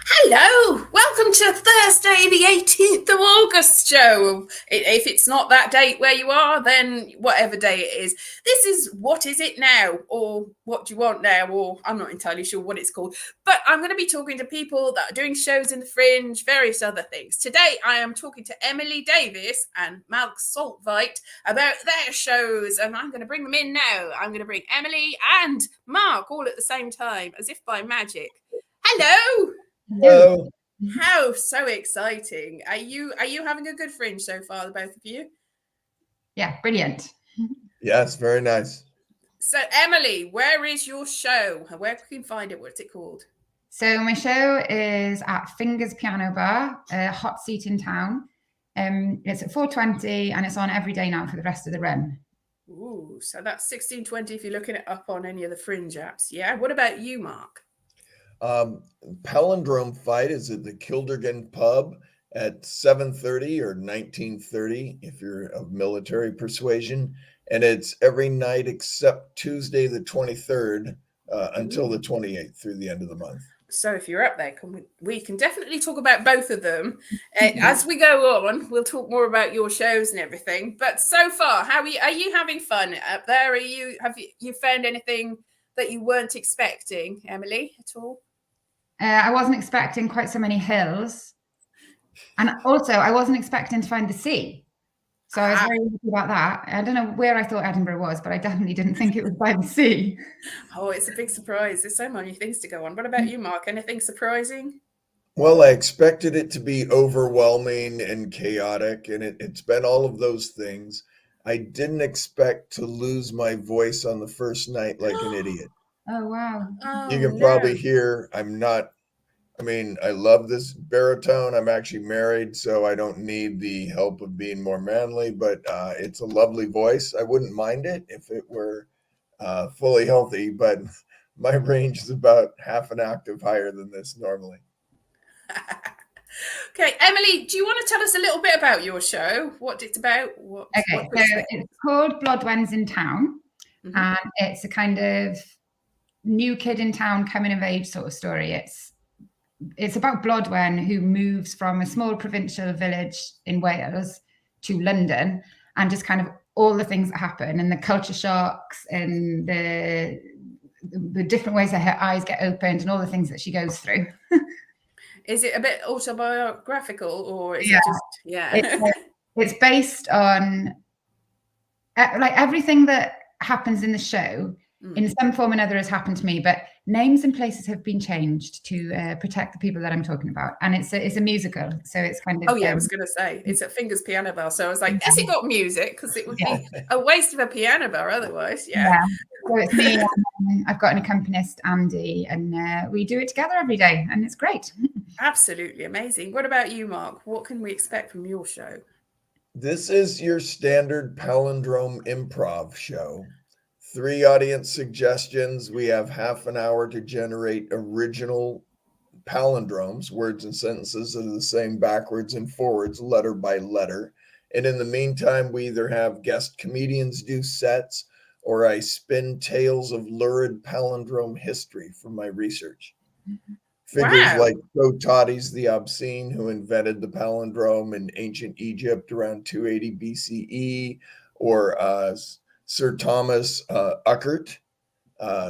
Hello, welcome to Thursday, the 18th of August show. If it's not that date where you are, then whatever day it is. This is What Is It Now? Or What Do You Want Now? Or I'm not entirely sure what it's called. But I'm going to be talking to people that are doing shows in the Fringe, various other things. Today, I am talking to Emily Davis and Mark Saltveit about their shows. And I'm going to bring them in now. I'm going to bring Emily and Mark all at the same time, as if by magic. Hello! Hello. How so exciting. Are you having a good Fringe so far, the both of you? Yeah, brilliant. Yes, very nice. So Emily, where is your show? Where can you find it? What's it called? So my show is at Fingers Piano Bar, a hot seat in town. It's at 4:20 and it's on every day now for the rest of the run. Ooh, so that's 16:20 if you're looking it up on any of the Fringe apps. Yeah. What about you, Mark? Palindrome Fight is at the Kilderkin pub at 7:30 or 19:30 if you're of military persuasion, and it's every night except Tuesday the 23rd until the 28th through the end of the month. So if you're up there, we can definitely talk about both of them. As we go on, we'll talk more about your shows and everything. But so far, are you having fun up there? Have you found anything that you weren't expecting, Emily, at all? I wasn't expecting quite so many hills. And also, I wasn't expecting to find the sea. So I was very happy about that. I don't know where I thought Edinburgh was, but I definitely didn't think it was by the sea. Oh, it's a big surprise. There's so many things to go on. What about you, Mark? Anything surprising? Well, I expected it to be overwhelming and chaotic, and it's been all of those things. I didn't expect to lose my voice on the first night like an idiot. Oh, wow. You can probably hear I love this baritone. I'm actually married, so I don't need the help of being more manly, but it's a lovely voice. I wouldn't mind it if it were fully healthy, but my range is about half an octave higher than this normally. Okay, Emily, do you want to tell us a little bit about your show? What it's about? So it's called Blodwen's in Town, and it's a kind of new kid in town coming of age sort of story. It's about Blodwen, who moves from a small provincial village in Wales to London, and just kind of all the things that happen and the culture shocks and the different ways that her eyes get opened and all the things that she goes through. Is it a bit autobiographical, or is it just It's based on like everything that happens in the show in some form or another has happened to me, but names and places have been changed to protect the people that I'm talking about. And it's a musical, so it's kind of... I was going to say, it's at Fingers Piano Bar, so I was like, has it got music? Because it would be a waste of a piano bar otherwise. So it's me, I've got an accompanist, Andy, and we do it together every day, and it's great. Absolutely amazing. What about you, Mark? What can we expect from your show? This is your standard palindrome improv show. 3 audience suggestions. We have half an hour to generate original palindromes, words and sentences that are the same backwards and forwards, letter by letter. And in the meantime, we either have guest comedians do sets, or I spin tales of lurid palindrome history from my research. Figures like Totti's the Obscene, who invented the palindrome in ancient Egypt around 280 BCE, or Sir Thomas Uckert,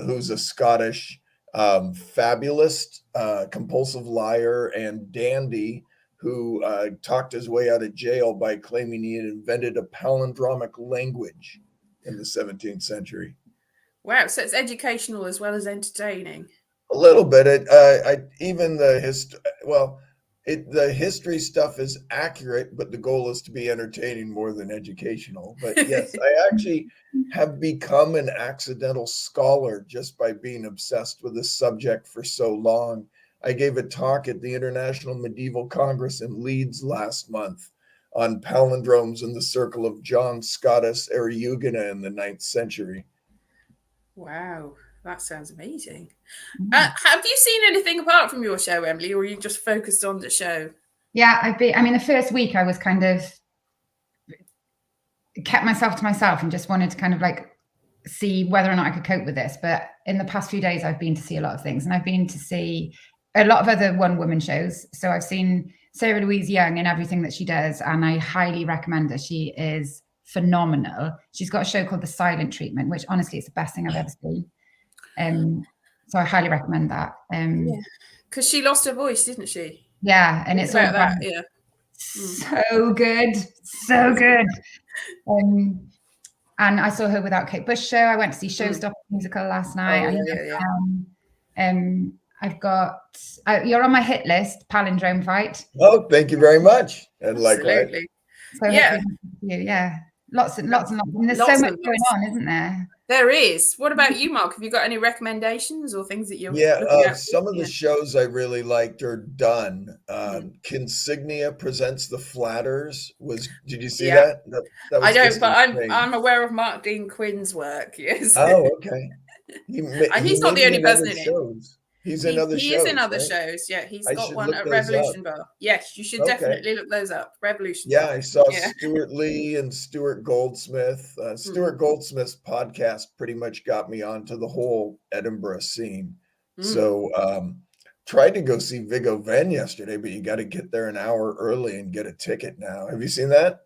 who's a Scottish fabulist, compulsive liar, and dandy who talked his way out of jail by claiming he had invented a palindromic language in the 17th century. Wow, so it's educational as well as entertaining. A little bit. The history stuff is accurate, but the goal is to be entertaining more than educational. But yes, I actually have become an accidental scholar just by being obsessed with this subject for so long. I gave a talk at the International Medieval Congress in Leeds last month on palindromes in the circle of John Scotus Eriugena in the 9th century. Wow. That sounds amazing. Have you seen anything apart from your show, Emily, or are you just focused on the show? Yeah, the first week I was kind of kept myself to myself and just wanted to kind of like see whether or not I could cope with this. But in the past few days, I've been to see a lot of things, and I've been to see a lot of other one-woman shows. So I've seen Sarah Louise Young in everything that she does, and I highly recommend her. She is phenomenal. She's got a show called The Silent Treatment, which honestly is the best thing I've ever seen. So I highly recommend that. Because she lost her voice, didn't she? Yeah, and it's all about that. Yeah, so good, so good. And I saw her Without Kate Bush show. I went to see Showstopper musical last night. I've got you're on my hit list, Palindrome Fight. Oh, thank you very much. And absolutely. So yeah, lots and lots. And there's so much going on, isn't there? There is. What about you, Mark? Have you got any recommendations or things that you're looking at? Some of the shows I really liked are done. Consignia Presents The Flatters. Did you see that? That was I don't, but I'm aware of Mark Dean Quinn's work. Yes. Oh, okay. And he's not the only person in it. He's in other shows. He is in other shows. Yeah, he's got one at Revolution Bar. Yes, you should definitely look those up. Revolution. Yeah, I saw Stuart Lee and Stuart Goldsmith. Stuart Goldsmith's podcast pretty much got me onto the whole Edinburgh scene. So tried to go see Viggo Venn yesterday, but you got to get there an hour early and get a ticket now. Have you seen that?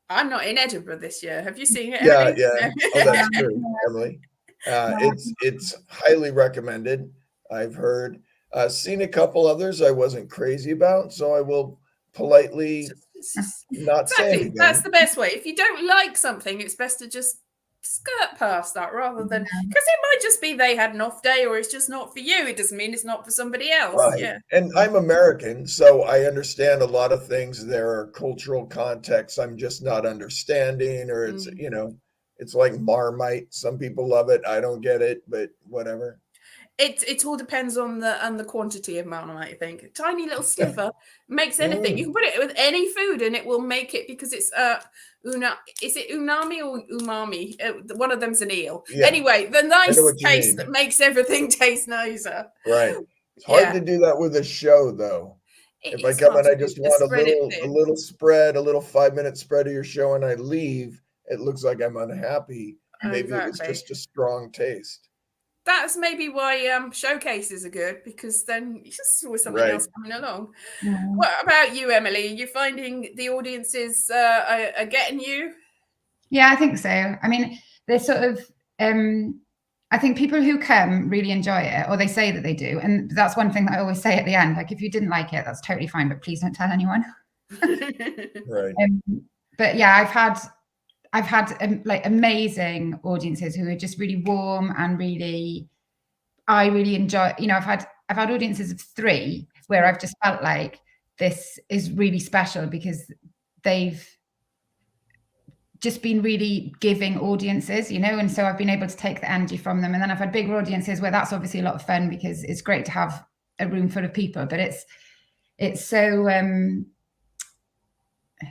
I'm not in Edinburgh this year. Have you seen it? Emily? Yeah. Oh, that's true, Emily. It's highly recommended. I've heard, seen a couple others I wasn't crazy about, so I will politely not say anything. That's the best way. If you don't like something, it's best to just skirt past that rather than, because it might just be they had an off day or it's just not for you. It doesn't mean it's not for somebody else. Right. Yeah. And I'm American, so I understand a lot of things. There are cultural contexts I'm just not understanding, or it's, it's like Marmite. Some people love it. I don't get it, but whatever. It all depends on the quantity of Marmite, I think. A tiny little sliver makes anything. You can put it with any food and it will make it, because it's is it unami or umami? One of them's an eel. Yeah. Anyway, the nice taste that makes everything taste nicer. Right. It's hard to do that with a show, though. If I come and I just want a little spread, a little 5-minute spread of your show, and I leave, it looks like I'm unhappy. Maybe it's just a strong taste. That's maybe why showcases are good, because then it's always something else coming along. What about you, Emily? Are you finding the audiences are getting you? Yeah, I think so. I mean, they're sort of, I think people who come really enjoy it, or they say that they do. And that's one thing that I always say at the end, like, if you didn't like it, that's totally fine, but please don't tell anyone. Right. But yeah, I've had like amazing audiences who are just really warm and I really enjoy, I've had audiences of 3 where I've just felt like this is really special because they've just been really giving audiences, and so I've been able to take the energy from them. And then I've had bigger audiences where that's obviously a lot of fun because it's great to have a room full of people, but it's so,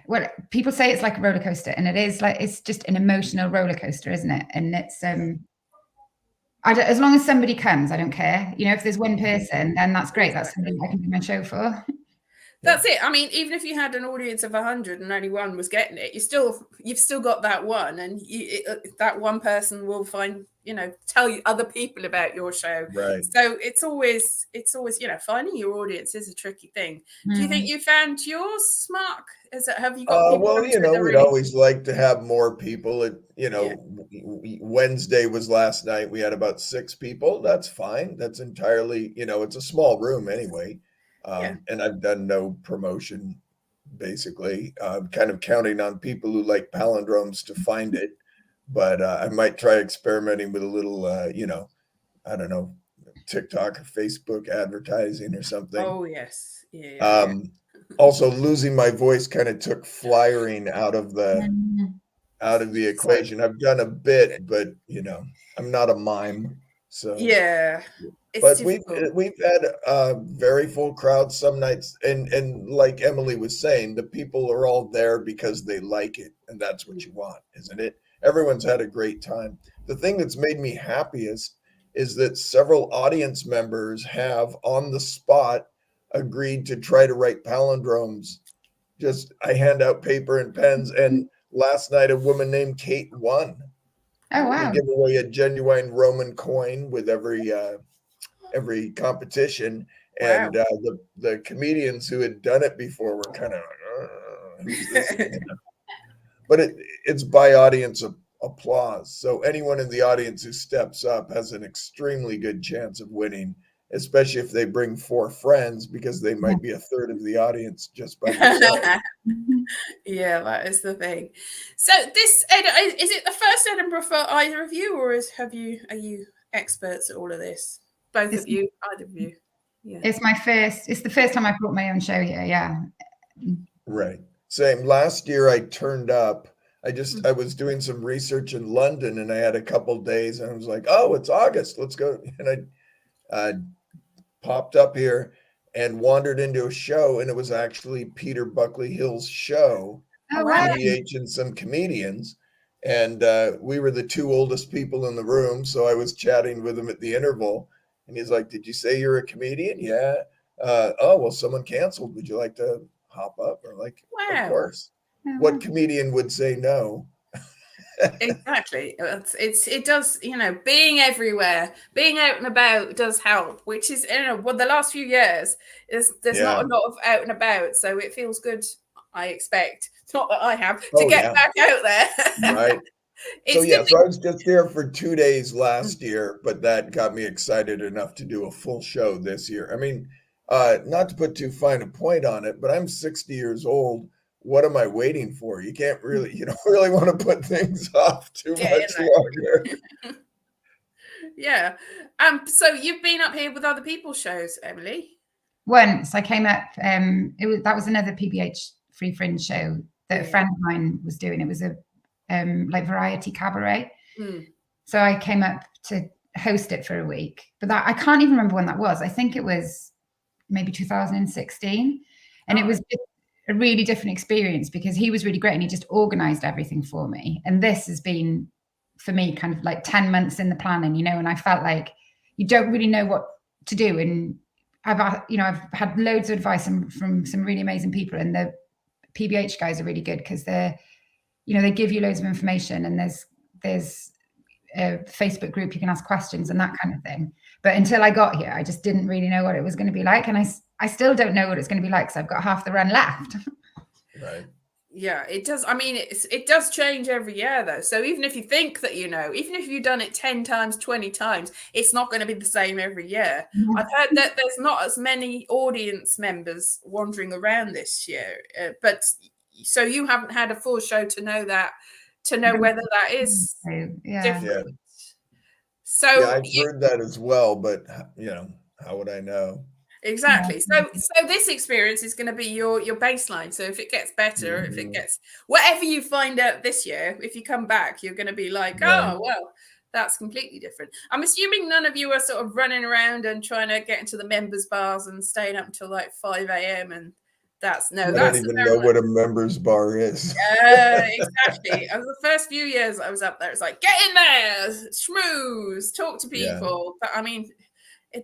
well, people say it's like a roller coaster, and it is like, it's just an emotional roller coaster, isn't it? And it's as long as somebody comes, I don't care. If there's one person, then that's great. That's something I can do my show for. That's it. I mean, even if you had an audience of 100 and only one was getting it, you've still got that one, and that one person will tell you other people about your show. Right. So it's always finding your audience is a tricky thing. Do you think you found yours, Mark? Have you got people? Well, we'd always like to have more people. Wednesday was last night. We had about 6 people. That's fine. That's entirely, it's a small room anyway. And I've done no promotion, basically. Kind of counting on people who like palindromes to find it. But I might try experimenting with a little, I don't know, TikTok or Facebook advertising or something. Oh, yes. Yeah. Also, losing my voice kind of took flyering out of the equation. I've done a bit, but I'm not a mime. So yeah. But we've had very full crowds some nights, and like Emily was saying, the people are all there because they like it, and that's what you want, isn't it? Everyone's had a great time. The thing that's made me happiest is that several audience members have on the spot agreed to try to write palindromes. I hand out paper and pens, and last night a woman named Kate won. Oh wow! We give away a genuine Roman coin with every every competition. Wow. And the comedians who had done it before were kind of, who's this again? But it's by audience applause. So anyone in the audience who steps up has an extremely good chance of winning, especially if they bring 4 friends, because they might be a third of the audience just by themselves. Yeah, that is the thing. So this, is it the first Edinburgh for either of you, or are you experts at all of this? Both of you, either of you? Yeah. It's the first time I brought my own show here. Yeah. Right. Same. Last year I turned up. I was doing some research in London, and I had a couple days, and I was like, oh, it's August, let's go. And I popped up here and wandered into a show, and it was actually Peter Buckley Hill's show, PBH and some comedians. And we were the 2 oldest people in the room. So I was chatting with him at the interval, and he's like, did you say you're a comedian? Yeah. Oh, well, someone canceled. Would you like to hop up? Or like, wow. Of course. What comedian would say no? Exactly. It does, being everywhere, being out and about does help, which is, the last few years there's not a lot of out and about, so it feels good. I expect, it's not that I have to get back out there. Right. So I was just there for 2 days last year, but that got me excited enough to do a full show this year. I mean, not to put too fine a point on it, but I'm 60 years old. What am I waiting for? You can't really, you don't really want to put things off too much longer. Yeah. So you've been up here with other people's shows, Emily? Once I came up, that was another PBH Free Fringe show that a friend of mine was doing. It was a like variety cabaret. So I came up to host it for a week, but I can't even remember when that was. I think it was maybe 2016, and it was a really different experience because he was really great and he just organized everything for me. And this has been for me kind of like 10 months in the planning, and I felt like you don't really know what to do. And I've had loads of advice from some really amazing people, and the PBH guys are really good because they give you loads of information, and there's a Facebook group you can ask questions and that kind of thing. But until I got here, I just didn't really know what it was going to be like. And I still don't know what it's going to be like, because I've got half the run left. Right. Yeah, it does. I mean, it does change every year, though. So even if you think that even if you've done it 10 times, 20 times, it's not going to be the same every year. I've heard that there's not as many audience members wandering around this year. But so you haven't had a full show to know whether that is different. Yeah. So I've heard that as well, but how would I know? Exactly. So this experience is going to be your baseline. So if it gets better, if it gets whatever you find out this year, if you come back, you're going to be like, oh, well, that's completely different. I'm assuming none of you are sort of running around and trying to get into the members' bars and staying up until like 5 a.m. and I don't even know what a members bar is. Exactly. Over the first few years I was up there, it's like, get in there, schmooze, talk to people. But I mean,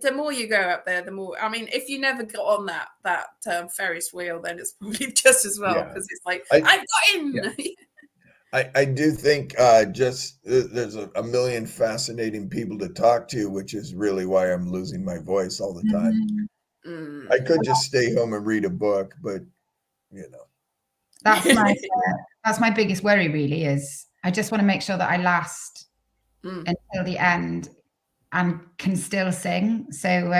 the more you go up there, the more. I mean, if you never got on that Ferris wheel, then it's probably just as well, because it's like I've got in. Yeah. I do think there's a million fascinating people to talk to, which is really why I'm losing my voice all the time. I could just stay home and read a book, but that's my biggest worry. Really, is I just want to make sure that I last until the end and can still sing. So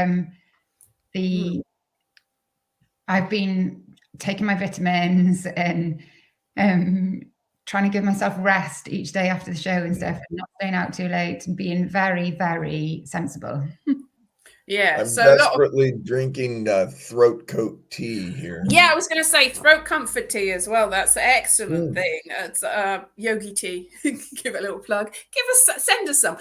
I've been taking my vitamins and trying to give myself rest each day after the show and stuff, and not staying out too late, and being very, very sensible. Yeah, I'm so desperately drinking throat coat tea here. Yeah, I was going to say throat comfort tea as well. That's an excellent thing. It's yogi tea. Give it a little plug. Send us some.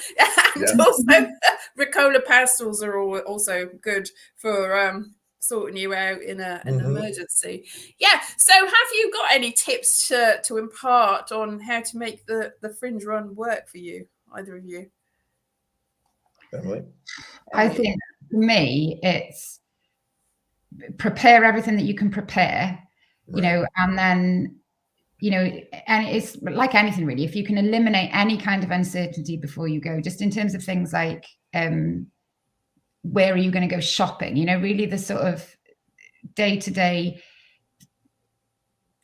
And also, Ricola pastels are also good for sorting you out in an emergency. Yeah. So, have you got any tips to impart on how to make the Fringe run work for you, either of you? Emily? I think for me, it's prepare everything that you can prepare, and then, and it's like anything really, if you can eliminate any kind of uncertainty before you go, just in terms of things like where are you going to go shopping? You know, really the sort of day-to-day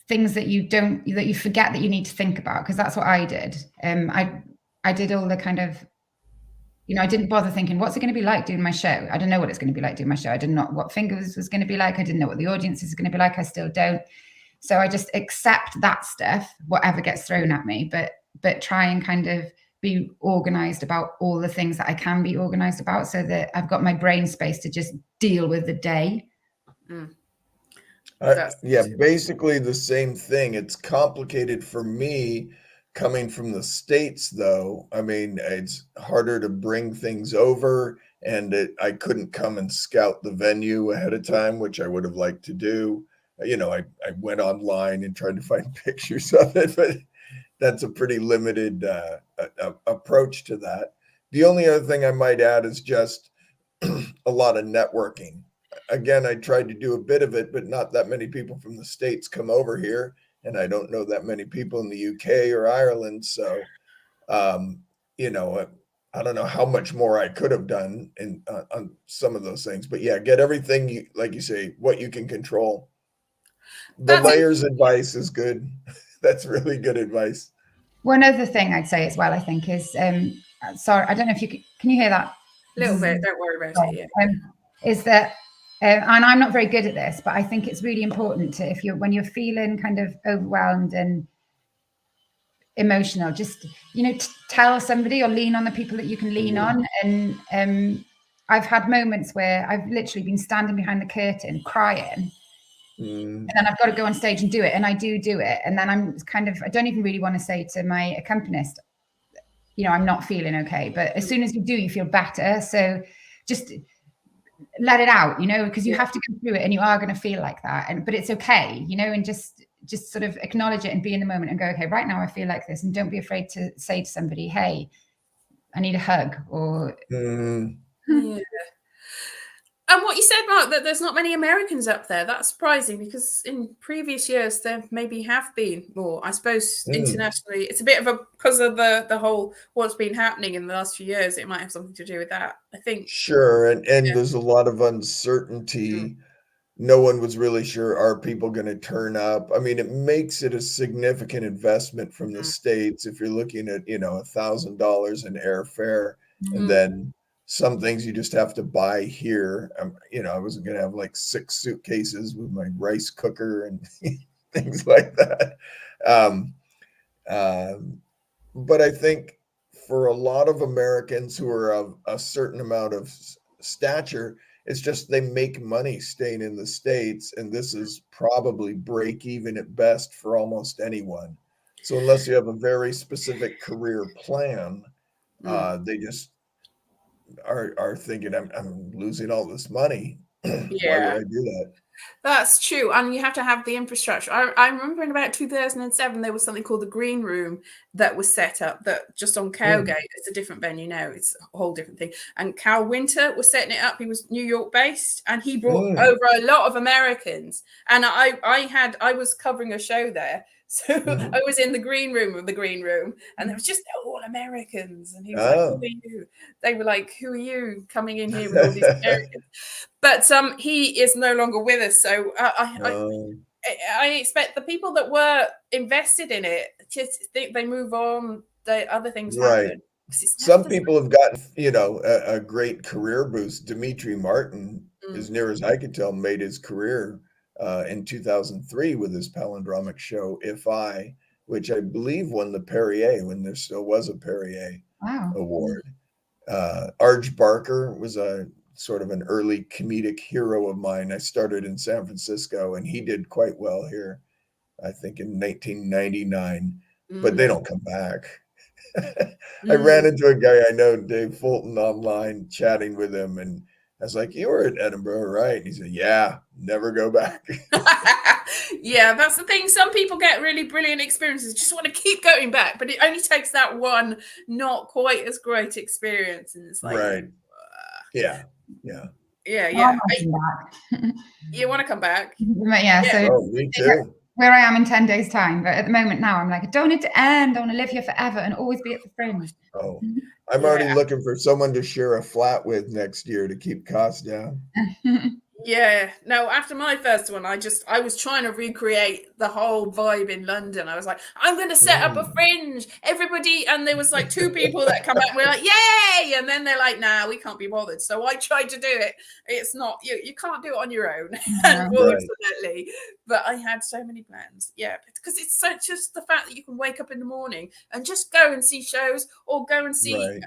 things that you forget that you need to think about, because that's what I did. I did all the kind of, you know, I didn't bother thinking, what's it going to be like doing my show? I don't know what it's going to be like doing my show. I didn't know what Fingers was going to be like. I didn't know what the audience is going to be like. I still don't. So I just accept that stuff, whatever gets thrown at me, but try and kind of be organized about all the things that I can be organized about, so that I've got my brain space to just deal with the day. Yeah, basically the same thing. It's complicated for me coming from the States, though. I mean, it's harder to bring things over, and I couldn't come and scout the venue ahead of time, which I would have liked to do. You know, I went online and tried to find pictures of it, but that's a pretty limited approach to that. The only other thing I might add is just a lot of networking. Again, I tried to do a bit of it, but not that many people from the States come over here, and I don't know that many people in the UK or Ireland. So, you know, I don't know how much more I could have done on some of those things. But yeah, get everything, like you say, what you can control. The layers advice is good. That's really good advice. One other thing I'd say as well, I think, is sorry, I don't know if can you hear that? A little bit, don't worry about it. Yeah. Is that, and I'm not very good at this, but I think it's really important to, when you're feeling kind of overwhelmed and emotional, just, you know, tell somebody or lean on the people that you can lean on. And I've had moments where I've literally been standing behind the curtain crying. And then I've got to go on stage and do it, and I do it, and then I'm kind of, I don't even really want to say to my accompanist, you know, I'm not feeling okay, but as soon as you do, you feel better. So just let it out, you know, because you have to go through it, and you are going to feel like that, but it's okay, you know, and just sort of acknowledge it and be in the moment and go, okay, right now I feel like this, and don't be afraid to say to somebody, hey, I need a hug, or yeah. And what you said, Mark, that there's not many Americans up there, that's surprising, because in previous years there maybe have been more. I suppose internationally, it's a bit of because of the whole what's been happening in the last few years, it might have something to do with that, I think. Sure, and there's a lot of uncertainty. No one was really sure, are people going to turn up? I mean, it makes it a significant investment from the States if you're looking at, you know, $1,000 in airfare, and then some things you just have to buy here. You know, I wasn't going to have like 6 suitcases with my rice cooker and things like that. But I think for a lot of Americans who are of a certain amount of stature, it's just they make money staying in the States, and this is probably break even at best for almost anyone. So unless you have a very specific career plan, they just are thinking, I'm losing all this money. Why would I do that? That's true. And you have to have the infrastructure. I remember in about 2007, there was something called the Green Room that was set up that just on Cowgate. It's a different venue now. It's a whole different thing. And Cal Winter was setting it up. He was New York based, and he brought over a lot of Americans. And I was covering a show there. So I was in the green room of the Green Room, and there was just all Americans. And he was like, who are you? They were like, who are you coming in here with all these Americans? But he is no longer with us. So I expect the people that were invested in it, just think they move on, other things happen. Some people have gotten, you know, a great career boost. Dimitri Martin, as near as I could tell, made his career in 2003 with his palindromic show If I, which I believe won the Perrier when there still was a Perrier award. Arj Barker was a sort of an early comedic hero of mine. I started in San Francisco, and he did quite well here, I think in 1999, but they don't come back. I ran into a guy I know, Dave Fulton, online, chatting with him, and I was like, you were at Edinburgh, right? And he said, yeah, never go back. Yeah, that's the thing. Some people get really brilliant experiences, just want to keep going back, but it only takes that one not quite as great experience. And it's like, Yeah. You want to come back? Yeah. So me too. Where I am in 10 days' time, but at the moment now, I'm like, I don't need to end. I want to live here forever and always be at the Fringe. I'm already looking for someone to share a flat with next year to keep costs down. Yeah, no, after my first one, I was trying to recreate the whole vibe in London. I was like, I'm going to set up a fringe. Everybody, and there was like 2 people that come out and we're like, yay! And then they're like, nah, we can't be bothered. So I tried to do it. It's not, you can't do it on your own, unfortunately. But I had so many plans. Yeah, because it's just the fact that you can wake up in the morning and just go and see shows, or go and see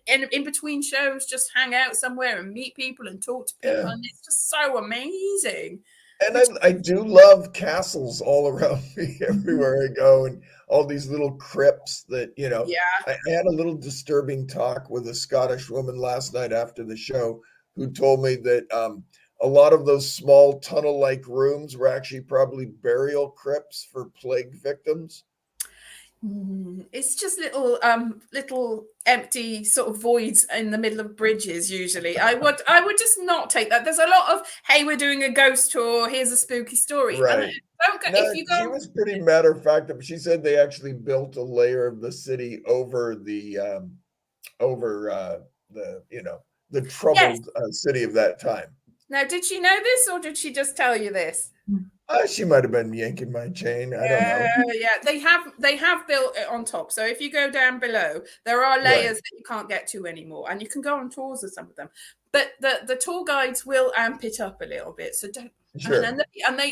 in between shows, just hang out somewhere and meet people and talk to people. And it's just so amazing. And I do love castles all around me everywhere I go, and all these little crypts that, you know. I had a little disturbing talk with a Scottish woman last night after the show who told me that a lot of those small tunnel-like rooms were actually probably burial crypts for plague victims. It's just little empty sort of voids in the middle of bridges. Usually, I would just not take that. There's a lot of, hey, we're doing a ghost tour. Here's a spooky story. Right. She was pretty matter of fact. She said they actually built a layer of the city over the the troubled city of that time. Now, did she know this, or did she just tell you this? She might have been yanking my chain. I don't know. Yeah, they have built it on top. So if you go down below, there are layers that you can't get to anymore, and you can go on tours of some of them. But the tour guides will amp it up a little bit. So don't. Sure.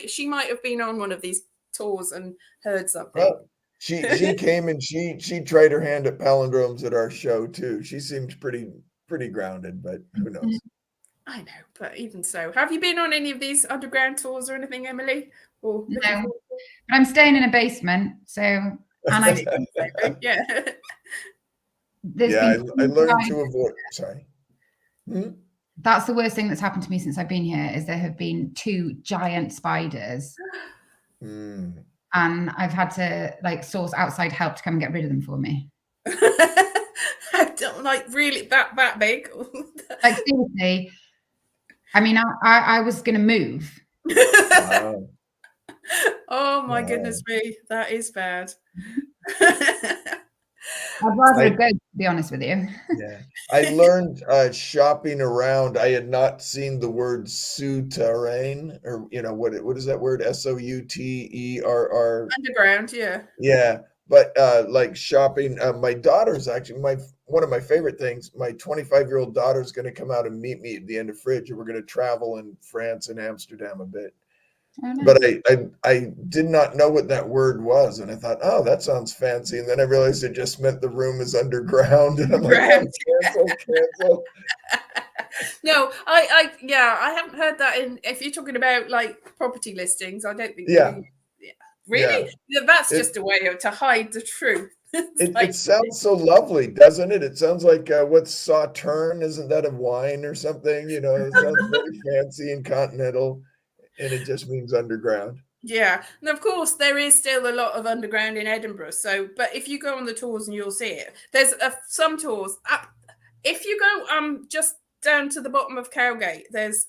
She might have been on one of these tours and heard something. Well, she came and she tried her hand at palindromes at our show too. She seemed pretty grounded, but who knows? I know, but even so, have you been on any of these underground tours or anything, Emily? Or no, but I'm staying in a basement, so and I I learned to avoid. Sorry. That's the worst thing that's happened to me since I've been here. Is there have been 2 giant spiders, and I've had to source outside help to come and get rid of them for me. I don't really that big. Seriously. I mean, I was going to move. Wow. Oh my goodness me, that is bad. I'd rather go, to be honest with you. Yeah, I learned shopping around. I had not seen the word souterrain, or what is that word? SOUTERR. Underground, yeah. Yeah, but shopping. My daughter's actually one of my favorite things. My 25-year-old daughter is going to come out and meet me at the end of Fringe, and we're going to travel in France and Amsterdam a bit. But I did not know what that word was, and I thought, oh, that sounds fancy, and then I realized it just meant the room is underground, and I'm like, cancel. No, I haven't heard that. If you're talking about property listings, I don't think. Really? Yeah. That's just a way to hide the truth. It sounds so lovely, doesn't it? It sounds like what's Sauterne? Isn't that a wine or something? It sounds very fancy and continental, and it just means underground. Yeah, and of course there is still a lot of underground in Edinburgh. So, but if you go on the tours and you'll see it. There's some tours up. If you go just down to the bottom of Cowgate, there's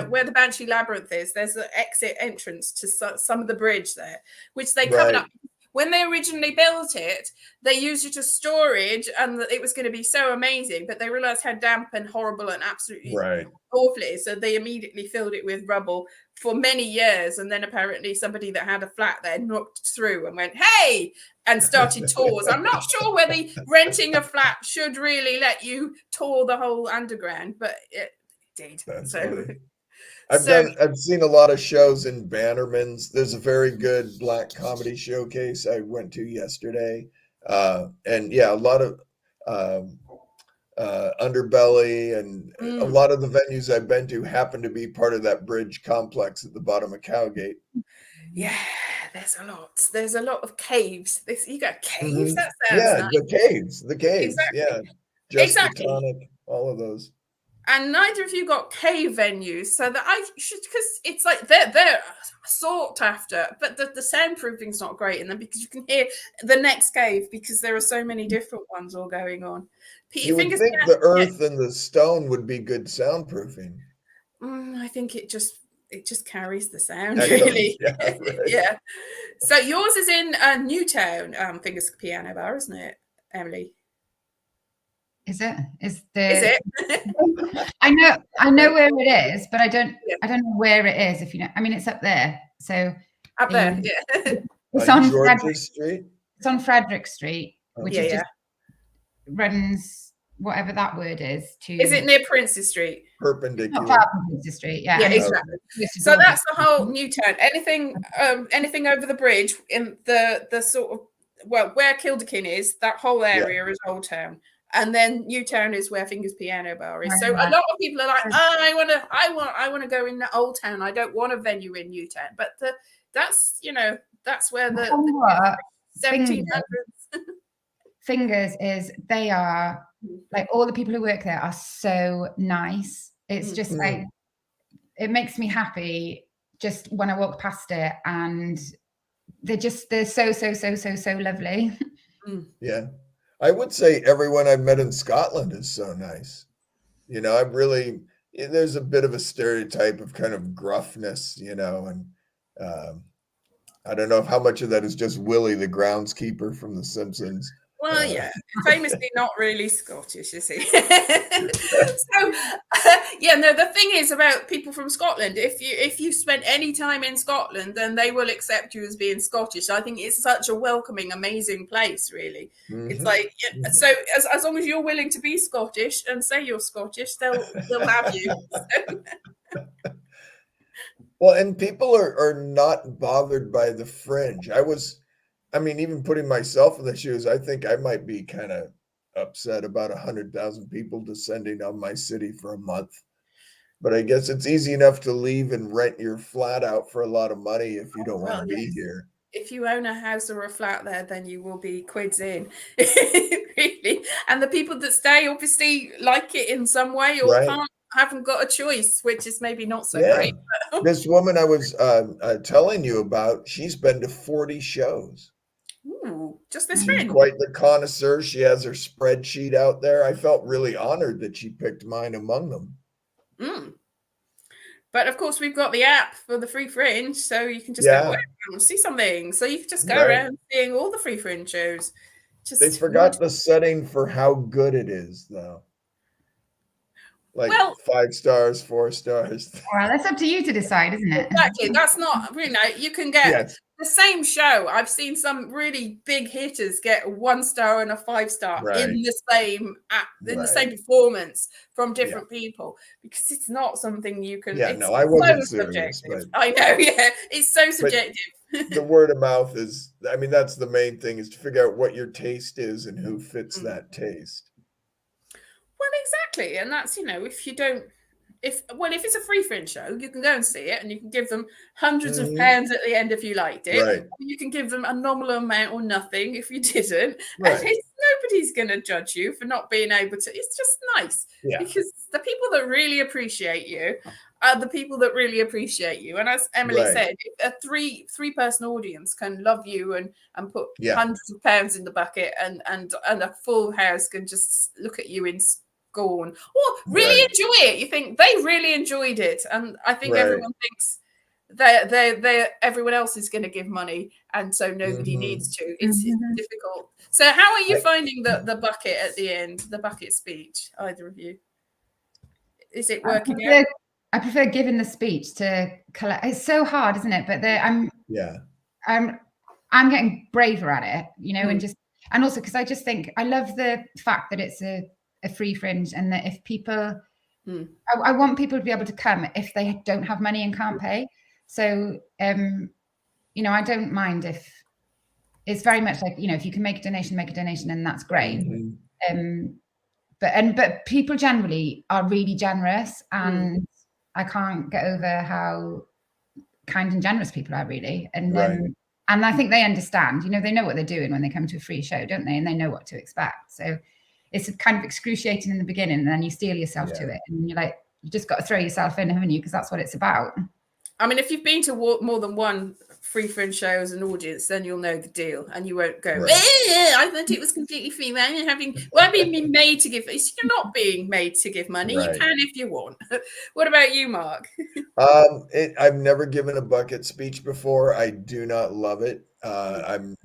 where the Banshee Labyrinth is, there's an exit entrance to some of the bridge there, which they covered up. When they originally built it, they used it as storage, and it was going to be so amazing, but they realized how damp and horrible and absolutely awful it is. So they immediately filled it with rubble for many years. And then apparently somebody that had a flat there knocked through and went, hey, and started tours. I'm not sure whether renting a flat should really let you tour the whole underground, but it did. That's funny. I've seen a lot of shows in Bannerman's. There's a very good black comedy showcase I went to yesterday. And a lot of Underbelly, and a lot of the venues I've been to happen to be part of that bridge complex at the bottom of Cowgate. Yeah, there's a lot of caves. You got caves? That sounds nice. the caves. Exactly. Yeah, Just Tonic, all of those. And neither of you got cave venues, so that I should, because it's they're sought after, but the soundproofing's not great in them, because you can hear the next cave because there are so many different ones all going on. You would think the earth and the stone would be good soundproofing. I think it just carries the sound, really. Yeah. So yours is in Newtown, Fingers Piano Bar, isn't it, Emily? Is it? Is it? I know where it is, but I don't know where it is. If you know, I mean, it's up there. So up there, yeah. It's on on Georgia Street. It's on Frederick Street, which is just runs whatever that word is to. Is it near Princes Street? Perpendicular. Not far from Princes Street, yeah. Yeah, exactly. So that's the whole Newtown. Anything over the bridge in the sort of, well, where Kilderkin is, that whole area is Old Town. And then Newtown is where Fingers Piano Bar is. So a lot of people are like, oh, I want to go in the Old Town. I don't want a venue in Newtown. But that's where the 1700s. Fingers is, they are like, all the people who work there are so nice. It's just like, it makes me happy just when I walk past it, and they're so lovely. Yeah. I would say everyone I've met in Scotland is so nice. You know, there's a bit of a stereotype of kind of gruffness, you know, and I don't know how much of that is just Willie, the groundskeeper from The Simpsons. Well, yeah, famously not really Scottish, is he? So, the thing is about people from Scotland, if you spend any time in Scotland, then they will accept you as being Scottish. I think it's such a welcoming, amazing place, really. It's like, so as long as you're willing to be Scottish and say you're Scottish, they'll have you. Well, and people are not bothered by the Fringe. Even putting myself in the shoes, I think I might be kind of upset about 100,000 people descending on my city for a month. But I guess it's easy enough to leave and rent your flat out for a lot of money if you don't want to be here. If you own a house or a flat there, then you will be quids in. Really. And the people that stay obviously like it in some way, or haven't got a choice, which is maybe not so great. This woman I was telling you about, she's been to 40 shows. Ooh, just this She's Fringe. quite the connoisseur. She has her spreadsheet out there. I felt really honored that she picked mine among them. But of course, we've got the app for the Free Fringe, so you can just go and see something. So you can just go around seeing all the Free Fringe shows. They forgot the setting for how good it is, though. Like 5 stars, 4 stars. Well, that's up to you to decide, isn't it? Exactly. That's not, you can get the same show. I've seen some really big hitters get a 1 star and a 5 star in the same app, in the same performance from different people, because it's not something you can. I wasn't serious, but I know, it's so subjective. The word of mouth is, that's the main thing, is to figure out what your taste is and who fits that taste. Well, exactly. And that's, if it's a Free Fringe show, you can go and see it, and you can give them hundreds of pounds at the end if you liked it. Right. You can give them a nominal amount or nothing if you didn't. Right. And nobody's going to judge you for not being able to. It's just nice because the people that really appreciate you are the people that really appreciate you. And as Emily said, a three-person audience can love you and put hundreds of pounds in the bucket, and a full house can just look at you in scorn or really enjoy it. You think they really enjoyed it, and I think everyone thinks they everyone else is going to give money, and so nobody needs to. It's difficult. So how are you finding the bucket at the end, the bucket speech, either of you? Is it working out? I prefer giving the speech to collect. It's so hard, isn't it? But I'm getting braver at it, and also because I just think I love the fact that it's a Free Fringe, and that if people, I want people to be able to come if they don't have money and can't pay. So, I don't mind if it's very much like, if you can make a donation, and that's great. But people generally are really generous, and I can't get over how kind and generous people are, really. And and I think they understand, they know what they're doing when they come to a free show, don't they? And they know what to expect. So it's kind of excruciating in the beginning, and then you steel yourself to it, and you're like, you just got to throw yourself in, haven't you? Because that's what it's about. I mean, if you've been to more than one Free Fringe show as an audience, then you'll know the deal, and you won't go, Right. I thought it was completely free. I'm being made to give. You're not being made to give money. Right. You can if you want. What about you, Mark? I've never given a bucket speech before. I do not love it. I'm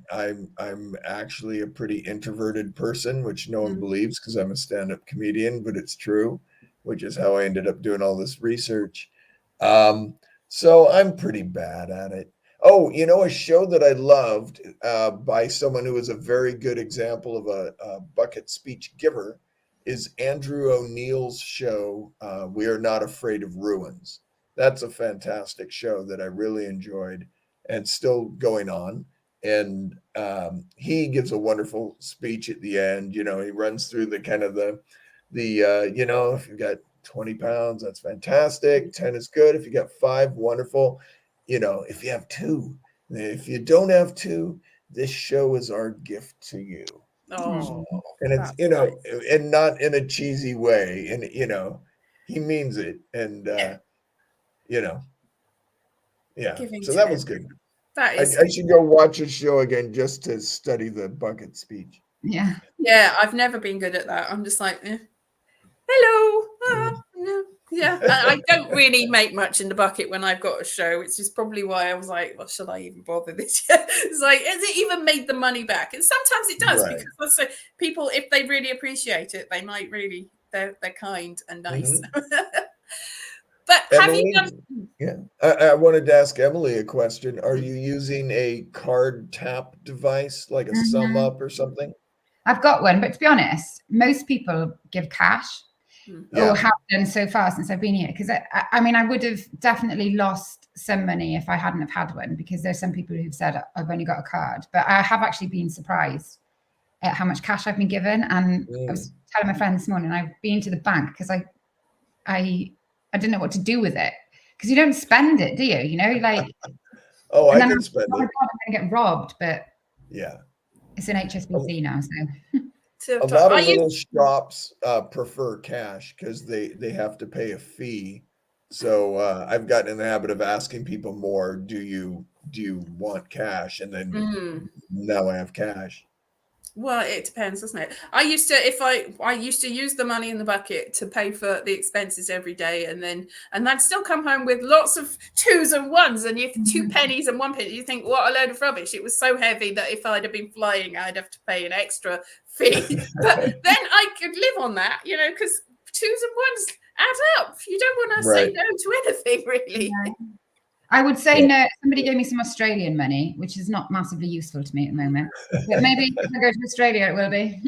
actually a pretty introverted person, which no one believes because I'm a stand-up comedian, but it's true, which is how I ended up doing all this research. So I'm pretty bad at it. Oh, a show that I loved by someone who was a very good example of a bucket speech giver is Andrew O'Neill's show, We Are Not Afraid of Ruins. That's a fantastic show that I really enjoyed and still going on. And he gives a wonderful speech at the end. He runs through the kind of if you've got 20 pounds, that's fantastic. 10 is good. If you got 5, wonderful. If you have 2, if you don't have 2, this show is our gift to you. Oh, and it's, and not in a cheesy way. And, he means it. And, so that was good. That is. I should go watch his show again just to study the bucket speech. Yeah. Yeah, I've never been good at that. I'm just like, hello. Yeah, I don't really make much in the bucket when I've got a show, which is probably why I was like, well, should I even bother this year? It's like, has it even made the money back? And sometimes it does, because also people, if they really appreciate it, they might really, they're kind and nice. But Emily, have you done? I wanted to ask Emily a question. Are you using a card tap device, like a sum up or something? I've got one, but to be honest, most people give cash. Or have done so far since I've been here, because I mean I would have definitely lost some money if I hadn't have had one, because there's some people who've said I've only got a card, but I have actually been surprised at how much cash I've been given. And I was telling my friend this morning, I've been to the bank because I didn't know what to do with it, because you don't spend it, do you? Like I can spend it. I'm going to get robbed, but yeah, it's an HSBC now, so. A lot of little shops prefer cash because they have to pay a fee. So I've gotten in the habit of asking people more, do you want cash? And then now I have cash. Well, it depends, doesn't it? I used to use the money in the bucket to pay for the expenses every day, and I'd still come home with lots of 2s and 1s, and you 2 pennies and 1 penny. You think, what a load of rubbish! It was so heavy that if I'd have been flying, I'd have to pay an extra fee. But then I could live on that, because 2s and 1s add up. You don't want to say no to anything, really. Yeah. I would say no. Somebody gave me some Australian money, which is not massively ussul to me at the moment. But maybe if I go to Australia, it will be.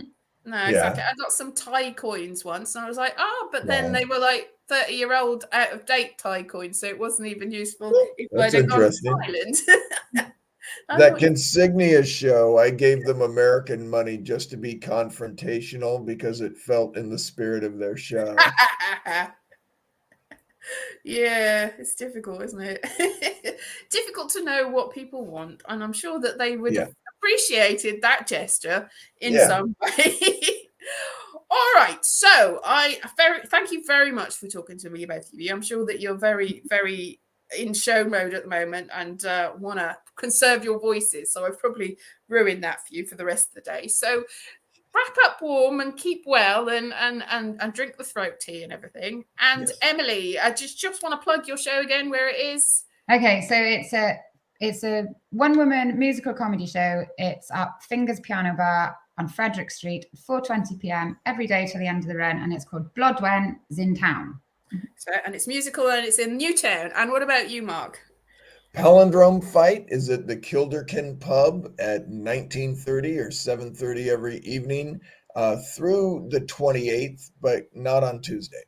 No, exactly. I got some Thai coins once, and I was like, but then they were like 30-year-old out of date Thai coins, so it wasn't even useful if I'd have gone to Thailand. That Consignia show, I gave them American money just to be confrontational because it felt in the spirit of their show. Yeah, it's difficult, isn't it? Difficult to know what people want, and I'm sure that they would have appreciated that gesture in some way. All right, so thank you very much for talking to me, both of you. I'm sure that you're very, very in show mode at the moment and want to conserve your voices, so I've probably ruined that for you for the rest of the day. So wrap up warm and keep well, and drink the throat tea and everything. And Emily, I just want to plug your show again, where it is. Okay, so it's a one-woman musical comedy show. It's at Fingers Piano Bar on Frederick Street, 4:20 p.m. every day till the end of the run, and it's called Blodwen's in Town. So, and it's musical and it's in Newtown. And what about you, Mark? Palindrome Fight is at the Kilderkin pub at 19:30 or 7:30 every evening through the 28th, but not on Tuesday.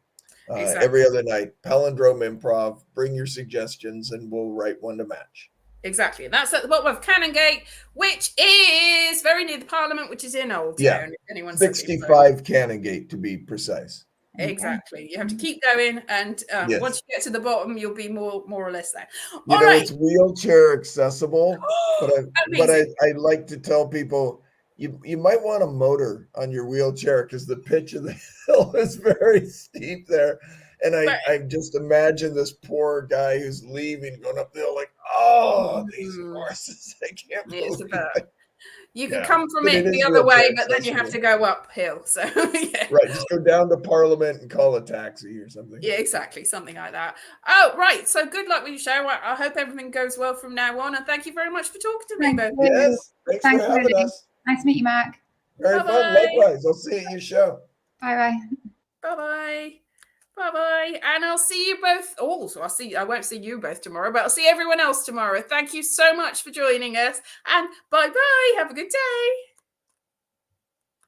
Every other night. Palindrome Improv. Bring your suggestions and we'll write one to match. Exactly. And that's at the bottom of Canongate, which is very near the Parliament, which is in Old Town. Yeah, if anyone's 65 Canongate to be precise. Exactly. You have to keep going, and once you get to the bottom, you'll be more or less there. It's wheelchair accessible, but I like to tell people you might want a motor on your wheelchair because the pitch of the hill is very steep there, And But- I just imagine this poor guy who's leaving, going up there like, oh, these horses. I can't It's believe about, it. you can Yeah, come from but it it the is other way, wheelchair but then you have to accessible. go uphill. So yeah. Right, just go down to Parliament and call a taxi or something. Yeah, exactly. Something like that. Oh, right. So good luck with your show. I hope everything goes well from now on. And thank you very much for talking to me, both. Yes, thanks for having Lily. us. Nice to meet you, Mark. Very fun. Bye-bye. Likewise. I'll see you at your show. Bye-bye. Bye-bye. Bye-bye. And I'll see you both. Oh, so I won't see you both tomorrow, but I'll see everyone else tomorrow. Thank you so much for joining us. And bye-bye. Have a good day.